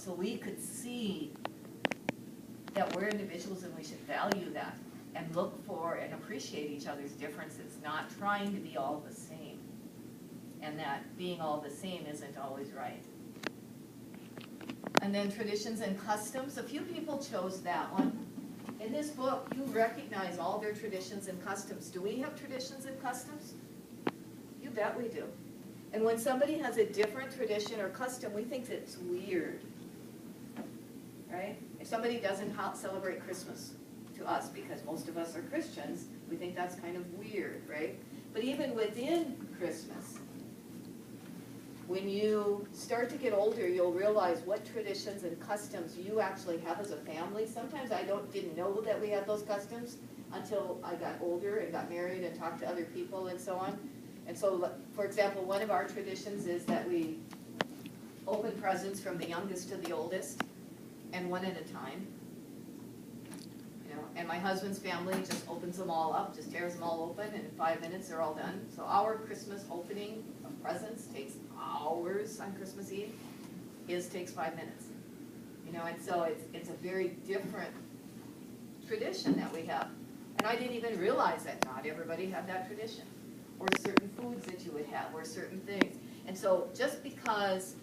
so we could see that we're individuals and we should value that and look for and appreciate each other's differences, not trying to be all the same. And that being all the same isn't always right. And then traditions and customs, a few people chose that one. In this book, you recognize all their traditions and customs. Do we have traditions and customs? You bet we do. And when somebody has a different tradition or custom, we think it's weird, right? If somebody doesn't celebrate Christmas to us, because most of us are Christians, we think that's kind of weird, right? But even within Christmas, when you start to get older, you'll realize what traditions and customs you actually have as a family. Sometimes I didn't know that we had those customs until I got older and got married and talked to other people and so on. And so, for example, one of our traditions is that we open presents from the youngest to the oldest, and one at a time. You know, and my husband's family just opens them all up, just tears them all open, and in 5 minutes they're all done. So our Christmas opening of presents takes hours on Christmas Eve. His takes 5 minutes. You know, and so it's a very different tradition that we have. And I didn't even realize that not everybody had that tradition, or certain foods that you would have, or certain things. And so just because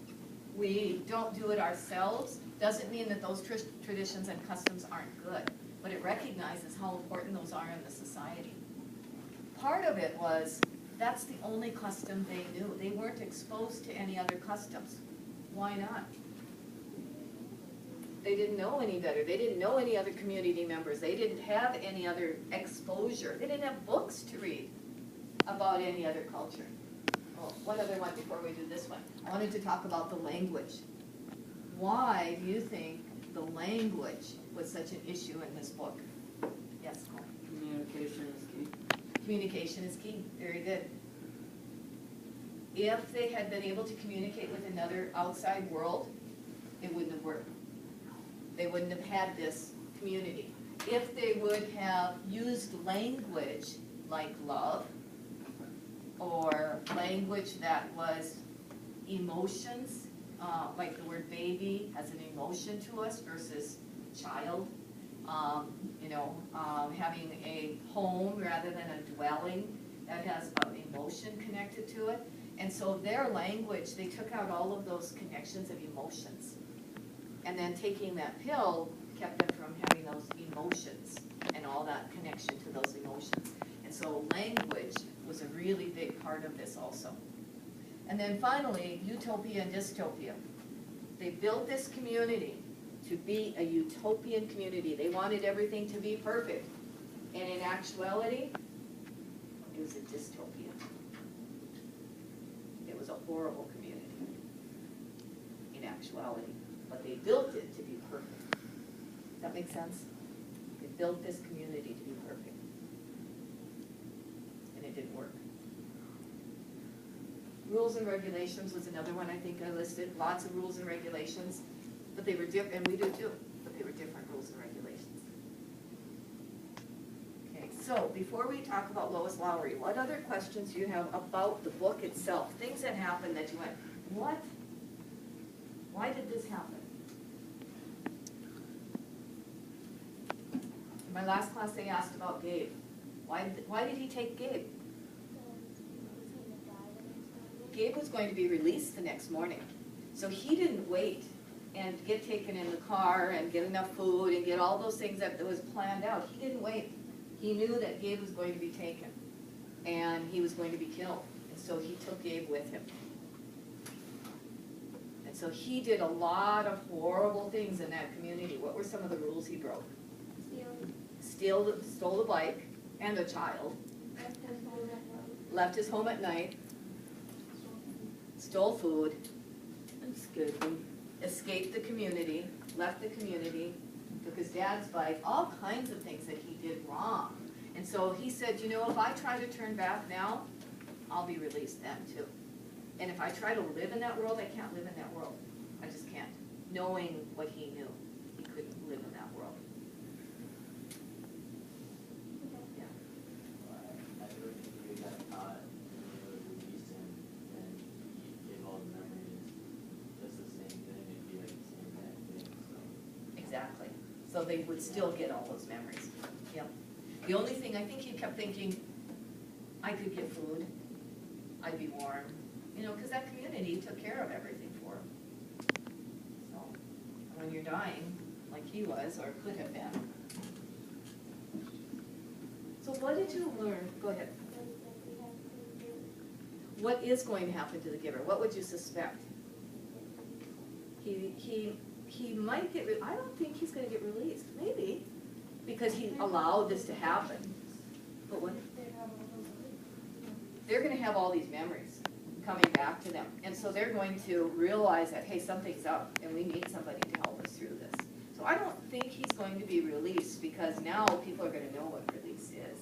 we don't do it ourselves doesn't mean that those traditions and customs aren't good, but it recognizes how important those are in the society. Part of it was that's the only custom they knew. They weren't exposed to any other customs. Why not? They didn't know any better. They didn't know any other community members. They didn't have any other exposure. They didn't have books to read about any other culture. Oh, one other one before we do this one. I wanted to talk about the language. Why do you think the language was such an issue in this book? Yes, Cole? Communication is key. Communication is key. Very good. If they had been able to communicate with another outside world, it wouldn't have worked. They wouldn't have had this community. If they would have used language like love, or language that was emotions, like the word baby has an emotion to us versus child, having a home rather than a dwelling that has an emotion connected to it. And so their language, they took out all of those connections of emotions. And then taking that pill kept them from having those emotions and all that connection to those emotions. And so language was a really big part of this also. And then finally, utopia and dystopia. They built this community to be a utopian community. They wanted everything to be perfect. And in actuality, it was a dystopia. It was a horrible community in actuality. But they built it to be perfect. Does that make sense? They built this community to be perfect. And it didn't work. Rules and regulations was another one I think I listed. Lots of rules and regulations. But they were different, and we do too, but they were different rules and regulations. Okay, so before we talk about Lois Lowry, what other questions do you have about the book itself? Things that happened that you went, what? Why did this happen? In my last class they asked about Gabe. Why did he take Gabe? Gabe was going to be released the next morning. So he didn't wait and get taken in the car and get enough food and get all those things that was planned out. He didn't wait. He knew that Gabe was going to be taken and he was going to be killed. And so he took Gabe with him. And so he did a lot of horrible things in that community. What were some of the rules he broke? Stole the bike and a child. Left his home at night. Stole food. Escaped the community. Left the community. Took his dad's bike. All kinds of things that he did wrong. And so he said, you know, if I try to turn back now, I'll be released then too. And if I try to live in that world, I can't live in that world. I just can't. Knowing what he knew, he couldn't live in that world. Yeah. I really think you got caught and you were released and you gave all the memories just the same thing, it'd be like the same thing. exactly. So they would still get all those memories. Yep. The only thing, I think he kept thinking, I could get food, I'd be warm, you know, because that community took care of everything for him. So, when you're dying, like he was, or could have been. So what did you learn? Go ahead. What is going to happen to the giver? What would you suspect? He might get, I don't think he's gonna get released, maybe, because he allowed this to happen. But what? They're gonna have all these memories coming back to them. And so they're going to realize that, hey, something's up and we need somebody to help us through this. So I don't think he's going to be released because now people are gonna know what release is.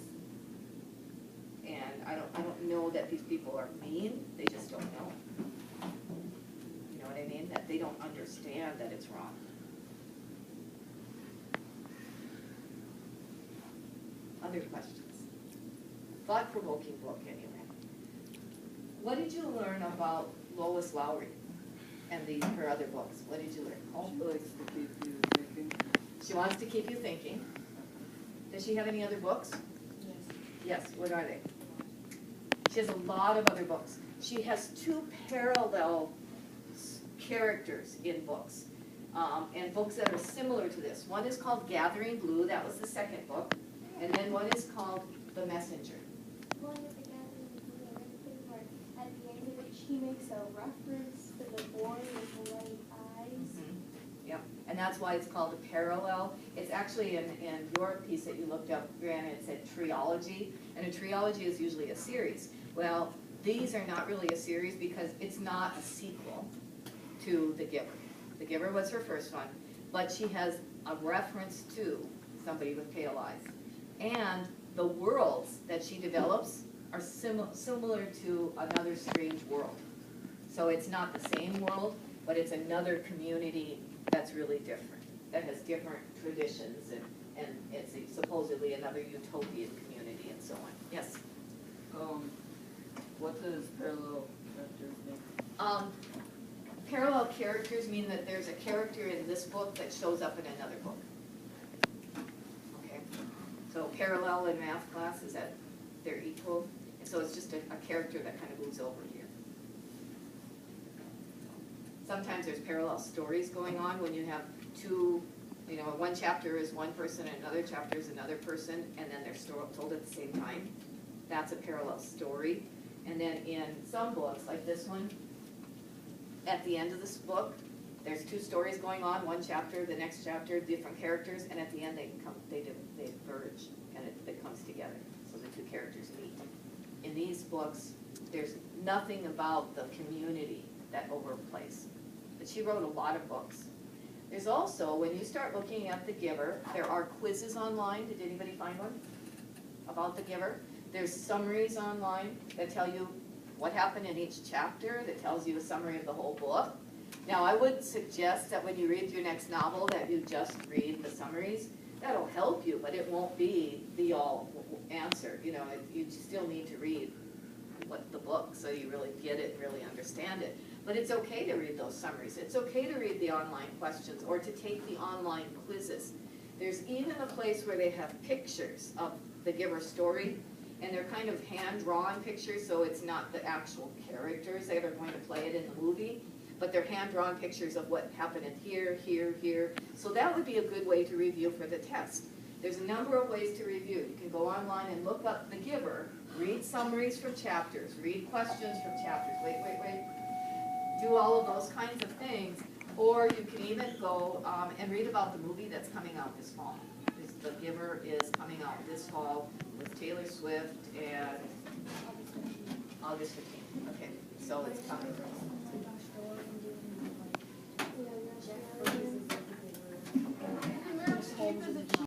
And I don't know that these people are mean, they just don't know. You know what I mean? That they don't understand that it's wrong. Other questions? Thought-provoking book, anyway. What did you learn about Lois Lowry and her other books? What did you learn? She likes to keep you thinking. She wants to keep you thinking. Does she have any other books? Yes, what are they? She has a lot of other books. She has 2 parallel characters in books, and books that are similar to this. One is called Gathering Blue, that was the second book, and then one is called The Messenger. One of the Gathering Blue, I read the part at the end of it, she makes a reference to the boy with the white eyes. Yep, and that's why it's called a parallel. It's actually in your piece that you looked up, Granted, it said trilogy, and a trilogy is usually a series. Well, these are not really a series because it's not a sequel to The Giver. The Giver was her first one, but she has a reference to Somebody with Pale Eyes. And the worlds that she develops are similar to Another Strange World. So it's not the same world, but it's another community that's really different, that has different traditions, and it's supposedly another utopian community and so on. Yes? What does parallel characters mean? Parallel characters mean that there's a character in this book that shows up in another book. Okay? So parallel in math class is that they're equal, and so it's just a character that kind of moves over here. Sometimes there's parallel stories going on when you have 2, you know, one chapter is one person and another chapter is another person, and then they're told at the same time. That's a parallel story. And then in some books, like this one, at the end of this book, there's 2 stories going on, one chapter, the next chapter, different characters, and at the end they merge, and it comes together. So the 2 characters meet. In these books, there's nothing about the community that overplays. But she wrote a lot of books. There's also, when you start looking at The Giver, there are quizzes online. Did anybody find one about The Giver? There's summaries online that tell you what happened in each chapter, that tells you a summary of the whole book. Now, I would suggest that when you read your next novel that you just read the summaries. That'll help you, but it won't be the all answer. You know, you still need to read the book so you really get it, really understand it. But it's okay to read those summaries. It's okay to read the online questions or to take the online quizzes. There's even a place where they have pictures of the Giver story, and they're kind of hand-drawn pictures, so it's not the actual characters that are going to play it in the movie, but they're hand-drawn pictures of what happened in here, here, here. So that would be a good way to review for the test. There's a number of ways to review. You can go online and look up The Giver, read summaries from chapters, read questions from chapters, do all of those kinds of things, or you can even go and read about the movie that's coming out this fall. The Giver is coming out this fall with Taylor Swift and August 15th. Okay, so it's coming.